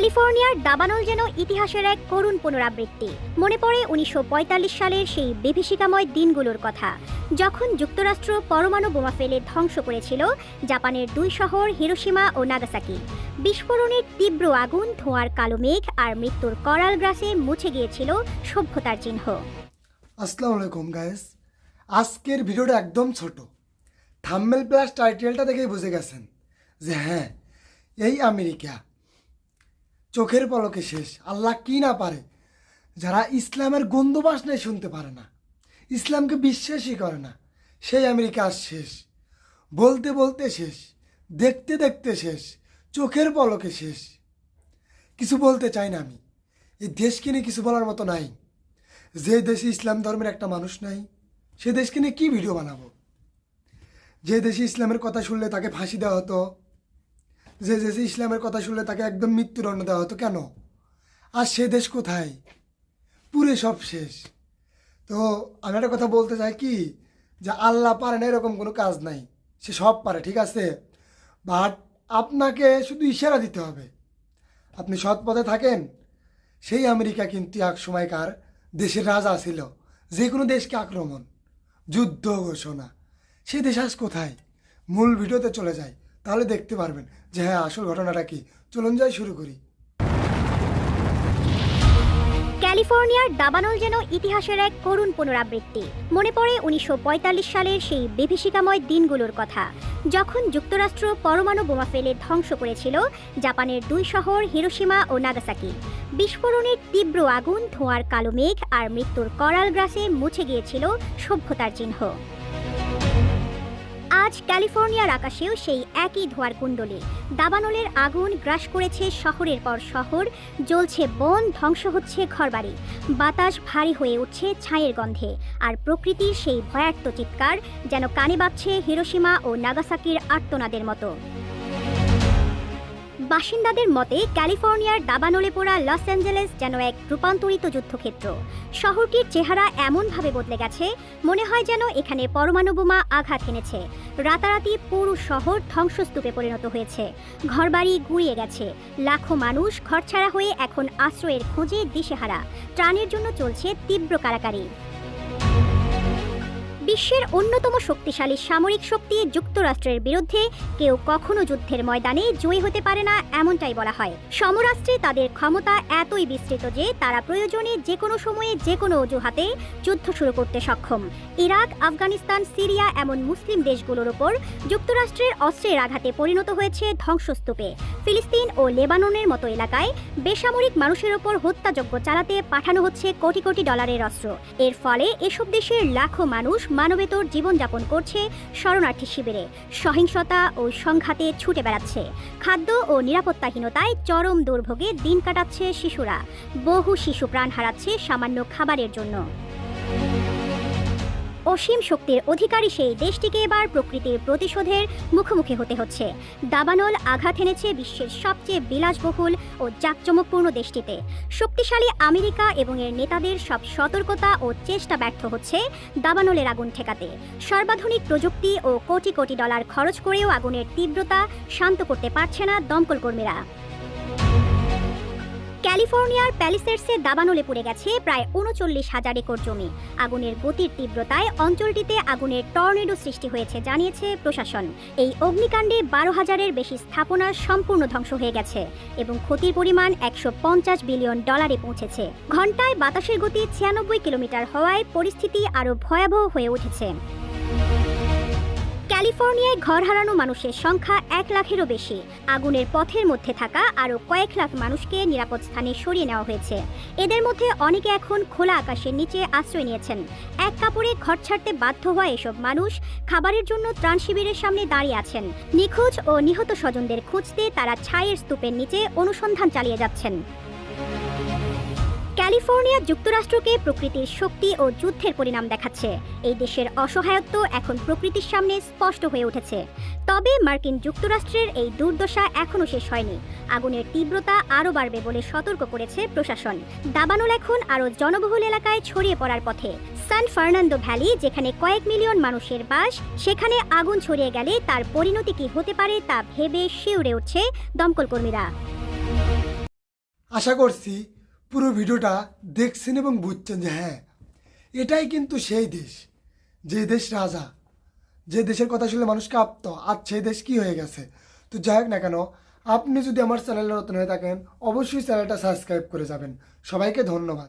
ক্যালিফোর্নিয়ার দাবানল যেন ইতিহাসের এক করুণ পুনরাবৃত্তি। মনে পড়ে ১৯৪৫ সালের সেই বিভীষিকাময় দিনগুলোর কথা, যখন যুক্তরাষ্ট্র পরমাণু বোমা ফেলে ধ্বংস করেছিল জাপানের দুই শহর হিরোশিমা ও নাগাসাকি। বিস্ফোরণের তীব্র আগুন, ধোঁয়ার কালো মেঘ আর মৃত্যুর করাল গ্রাসে মুছে গিয়েছিল সভ্যতার চিহ্ন। আসসালামু আলাইকুম গাইস, আজকের ভিডিওটা একদম ছোট। থাম্বনেল প্লাস টাইটেলটা দেখেই বুঝে গেছেন যে হ্যাঁ, এই আমেরিকা চোখের পলকে শেষ। আল্লাহ কি না পারে, যারা ইসলামের গন্ধবাস নেই শুনতে পারে না, ইসলামকে বিশ্বাসই করে না, সেই আমেরিকা আজ শেষ। বলতে বলতে শেষ, দেখতে দেখতে শেষ, চোখের পলকে শেষ। কিছু বলতে চাই না আমি, এই দেশকে নিয়ে কিছু বলার মতো নাই। যে দেশে ইসলাম ধর্মের একটা মানুষ নাই, সে দেশকে নিয়ে কী ভিডিও বানাবো? যে দেশে ইসলামের কথা শুনলে তাকে ফাঁসি দেওয়া হতো, যে দেশে ইসলামের কথা শুনলে তাকে একদম মৃত্যুদণ্ড দেওয়া হতো, কেন? আর সে দেশ কোথায়? পুরে সব শেষ। তো আমি একটা কথা বলতে চাই কি, যে আল্লাহ পারে না এরকম কোনো কাজ নাই, সে সব পারে, ঠিক আছে? বাট আপনাকে শুধু ইশারা দিতে হবে। আপনি সৎ পথে থাকেন। সেই আমেরিকা কিন্তু এক সময়কার দেশের রাজা ছিল, যে কোনো দেশকে আক্রমণ, যুদ্ধ ঘোষণা। সেই দেশ আজ কোথায়? মূল ভিডিওতে চলে যায়, তাহলে দেখতে পারবেন যে হ্যাঁ, আসল ঘটনাটা কি। চলুন যাই, শুরু করি। ক্যালিফোর্নিয়ার দাবানল যেন ইতিহাসের এক করুণ পুনরাবৃত্তি। মনে পড়ে ১৯৪৫ সালের সেই বিভীষিকাময় দিনগুলোর কথা, যখন যুক্তরাষ্ট্র পরমাণু বোমা ফেলে ধ্বংস করেছিল জাপানের দুই শহর হিরোশিমা ও নাগাসাকি। বিস্ফোরণের তীব্র আগুন, ধোঁয়ার কালো মেঘ আর মৃত্যুর করাল গ্রাসে মুছে গিয়েছিল সভ্যতার চিহ্ন। আজ ক্যালিফোর্নিয়ার আকাশেও সেই একই ধোঁয়ার কুণ্ডলী। দাবানলের আগুন গ্রাস করেছে শহরের পর শহর, জ্বলছে বন, ধ্বংস হচ্ছে ঘরবাড়ি। বাতাস ভারী হয়ে উঠছে ছাইয়ের গন্ধে, আর প্রকৃতির সেই ভয়ার্ত চিৎকার যেন কানে বাজছে হিরোশিমা ও নাগাসাকির আর্তনাদের মতো। বাসিন্দাদের মতে ক্যালিফোর্নিয়ার দাবানলে পোড়া লস অ্যাঞ্জেলেস যেন এক রূপান্তরিত যুদ্ধক্ষেত্র। শহরটির চেহারা এমনভাবে বদলে গেছে, মনে হয় যেন এখানে পরমাণু বোমা আঘাত এনেছে। রাতারাতি পুরো শহর ধ্বংসস্তূপে পরিণত হয়েছে, ঘরবাড়ি গুঁড়িয়ে গেছে। লাখো মানুষ ঘরছাড়া হয়ে এখন আশ্রয়ের খোঁজে দিশেহারা। ত্রাণের জন্য চলছে তীব্র কারাকারি। বিশ্বের অন্যতম শক্তিশালী সামরিক শক্তি যুক্তরাষ্ট্রের বিরুদ্ধে কেউ কখনো যুদ্ধের ময়দানে জয়ী হতে পারে না, এমনটাই বলা হয়। সমরাষ্ট্রে তাদের ক্ষমতা এতই বিস্তৃত যে তারা প্রয়োজনে যে কোনো সময়ে যে কোনো অজুহাতে যুদ্ধ শুরু করতে সক্ষম। ইরাক, আফগানিস্তান, সিরিয়া এমন মুসলিম দেশগুলোর ওপর যুক্তরাষ্ট্রের অস্ত্রের আঘাতে পরিণত হয়েছে ধ্বংসস্তূপে। ফিলিস্তিন ও লেবাননের মতো এলাকায় বেসামরিক মানুষের ওপর হত্যাযজ্ঞ চালাতে পাঠানো হচ্ছে কোটি কোটি ডলারের অস্ত্র। এর ফলে এসব দেশের লাখো মানুষ মানবেতর জীবনযাপন করছে শরণার্থী শিবিরে, সহিংসতা ও সংঘাতে ছুটে বেড়াচ্ছে। খাদ্য ও নিরাপত্তাহীনতায় চরম দুর্ভোগে দিন কাটাচ্ছে শিশুরা। বহু শিশু প্রাণ হারাচ্ছে সামান্য খাবারের জন্য। অসীম শক্তির অধিকারী সেই দেশটিকে এবার প্রকৃতির প্রতিশোধের মুখোমুখি হতে হচ্ছে। দাবানল আঘাত এনেছে বিশ্বের সবচেয়ে বিলাসবহুল ও জাঁকজমকপূর্ণ দেশটিতে। শক্তিশালী আমেরিকা এবং এর নেতাদের সব সতর্কতা ও চেষ্টা ব্যর্থ হচ্ছে দাবানলের আগুন ঠেকাতে। সর্বাধুনিক প্রযুক্তি ও কোটি কোটি ডলার খরচ করেও আগুনের তীব্রতা শান্ত করতে পারছে না দমকল কর্মীরা। ক্যালিফোর্নিয়ার প্যালিসেডসে দাবানলে পড়ে গেছে প্রায় ৩৯,০০০ একর জমি। আগুনের গতির তীব্রতায় অঞ্চলটিতে আগুনের টর্নেডো সৃষ্টি হয়েছে জানিয়েছে প্রশাসন। এই অগ্নিকাণ্ডে ১২,০০০-এর বেশি স্থাপনা সম্পূর্ণ ধ্বংস হয়ে গেছে এবং ক্ষতির পরিমাণ $১৫০ বিলিয়ন পৌঁছেছে। ঘণ্টায় বাতাসের গতি ৯৬ কিলোমিটার হওয়ায় পরিস্থিতি আরও ভয়াবহ হয়ে উঠেছে। ক্যালিফোর্নিয়ায় ঘর হারানো মানুষের সংখ্যা ১ লাখেরও বেশি। আগুনের পথের মধ্যে থাকা আরও কয়েক লাখ মানুষকে নিরাপদ স্থানে সরিয়ে নেওয়া হয়েছে। এদের মধ্যে অনেকে এখন খোলা আকাশের নিচে আশ্রয় নিয়েছেন। এক কাপড়ে ঘর ছাড়তে বাধ্য হওয়া এসব মানুষ খাবারের জন্য ত্রাণ শিবিরের সামনে দাঁড়িয়ে আছেন। নিখোঁজ ও নিহত স্বজনদের খুঁজতে তারা ছায়ের স্তূপের নিচে অনুসন্ধান চালিয়ে যাচ্ছেন। ক্যালিফোর্নিয়া যুক্তরাষ্ট্রকে প্রকৃতির শক্তি ও যুদ্ধের পরিণাম দেখাচ্ছে। এই দেশের অসহায়ত্ব এখন প্রকৃতির সামনে স্পষ্ট হয়ে উঠেছে। তবে মার্কিন যুক্তরাষ্ট্রের এই দুর্দশা এখনও শেষ হয়নি। আগুনের তীব্রতা আরও বাড়বে বলে সতর্ক করেছে প্রশাসন। দাবানল এখন আরও জনবহুল এলাকায় ছড়িয়ে পড়ার পথে। সান ফার্নান্দো ভ্যালি, যেখানে কয়েক মিলিয়ন মানুষের বাস, সেখানে আগুন ছড়িয়ে গেলে তার পরিণতি কী হতে পারে তা ভেবে শিউরে উঠছে দমকল কর্মীরা। আশা করছি পুরো ভিডিওটা দেখছেন এবং বুঝছেন যে হ্যাঁ, এটাই কিন্তু সেই দেশ, যে দেশ রাজা, যে দেশের কথা শুনলে মানুষ কাঁপত, আজ সেই দেশ কি হয়ে গেছে। তো যাই হোক না কেন, আপনি যদি আমার চ্যানেলে নতুন হয়ে থাকেন অবশ্যই চ্যানেলটা সাবস্ক্রাইব করে যাবেন। সবাইকে ধন্যবাদ।